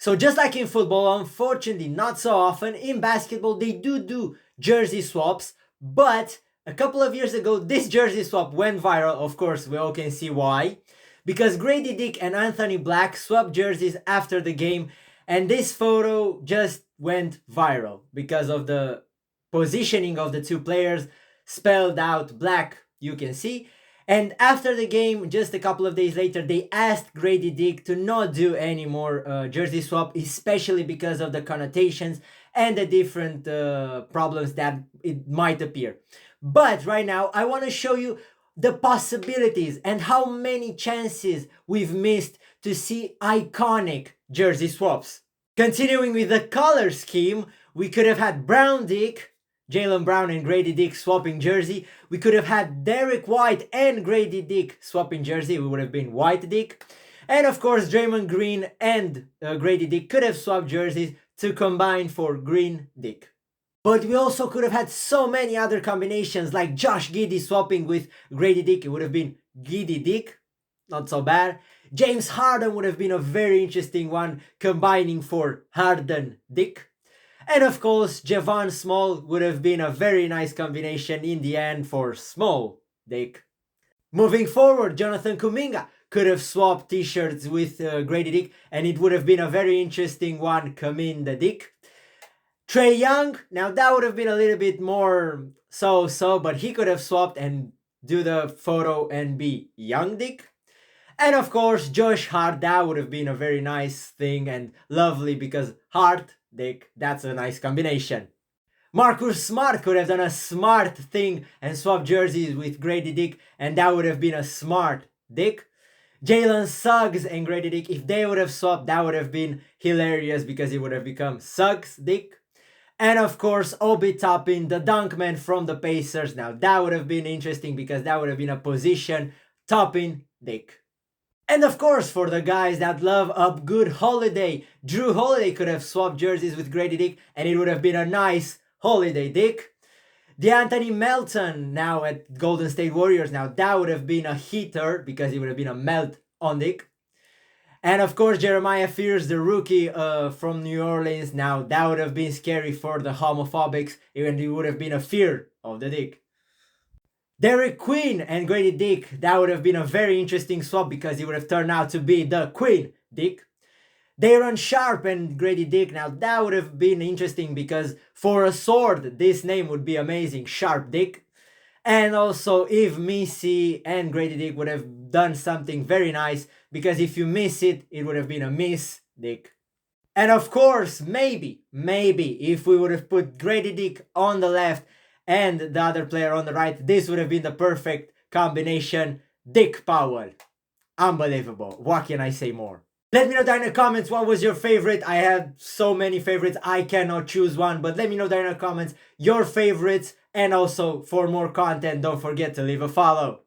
So just like in football, unfortunately not so often, in basketball they do jersey swaps, but a couple of years ago this jersey swap went viral. Of course, we all can see why. Because Grady Dick and Anthony Black swapped jerseys after the game, and this photo just went viral because of the positioning of the two players, spelled out Black, you can see. And after the game, just a couple of days later, they asked Grady Dick to not do any more jersey swap, especially because of the connotations and the different problems that it might appear. But right now, I want to show you the possibilities and how many chances we've missed to see iconic jersey swaps. Continuing with the color scheme, we could have had Brown Dick, Jaylen Brown and Grady Dick swapping jersey. We could have had Derek White and Grady Dick swapping jersey. We would have been White Dick. And of course, Draymond Green and Grady Dick could have swapped jerseys to combine for Green Dick. But we also could have had so many other combinations, like Josh Giddey swapping with Grady Dick. It would have been Giddey Dick. Not so bad. James Harden would have been a very interesting one, combining for Harden Dick. And of course, Javon Small would have been a very nice combination in the end for Small Dick. Moving forward, Jonathan Kuminga could have swapped t-shirts with Grady Dick, and it would have been a very interesting one, Kuminga Dick. Trae Young, now that would have been a little bit more so-so, but he could have swapped and do the photo and be Young Dick. And of course, Josh Hart, that would have been a very nice thing and lovely because Hart Dick, that's a nice combination. Marcus Smart could have done a smart thing and swapped jerseys with Grady Dick, and that would have been a smart Dick. Jalen Suggs and Grady Dick, if they would have swapped, that would have been hilarious because it would have become Suggs Dick. And of course, Obi Toppin, the Dunkman from the Pacers. Now that would have been interesting because that would have been a position Toppin Dick. And of course, for the guys that love a good holiday, Drew Holiday could have swapped jerseys with Grady Dick, and it would have been a nice holiday Dick. DeAnthony Melton now at Golden State Warriors. Now that would have been a heater because it would have been a melt on Dick. And of course, Jeremiah Fears, the rookie from New Orleans. Now that would have been scary for the homophobics, even it would have been a fear of the Dick. Derek Queen and Grady Dick, that would have been a very interesting swap because he would have turned out to be the Queen Dick. Day'Ron Sharpe and Grady Dick, now that would have been interesting because for a sword, this name would be amazing, Sharpe Dick. And also if Missy and Grady Dick would have done something very nice because if you miss it, it would have been a Miss Dick. And of course, maybe, if we would have put Grady Dick on the left and the other player on the right, this would have been the perfect combination. Dick Powell. Unbelievable. What can I say more? Let me know down in the comments what was your favorite. I had so many favorites, I cannot choose one, but let me know down in the comments your favorites, and also for more content, don't forget to leave a follow.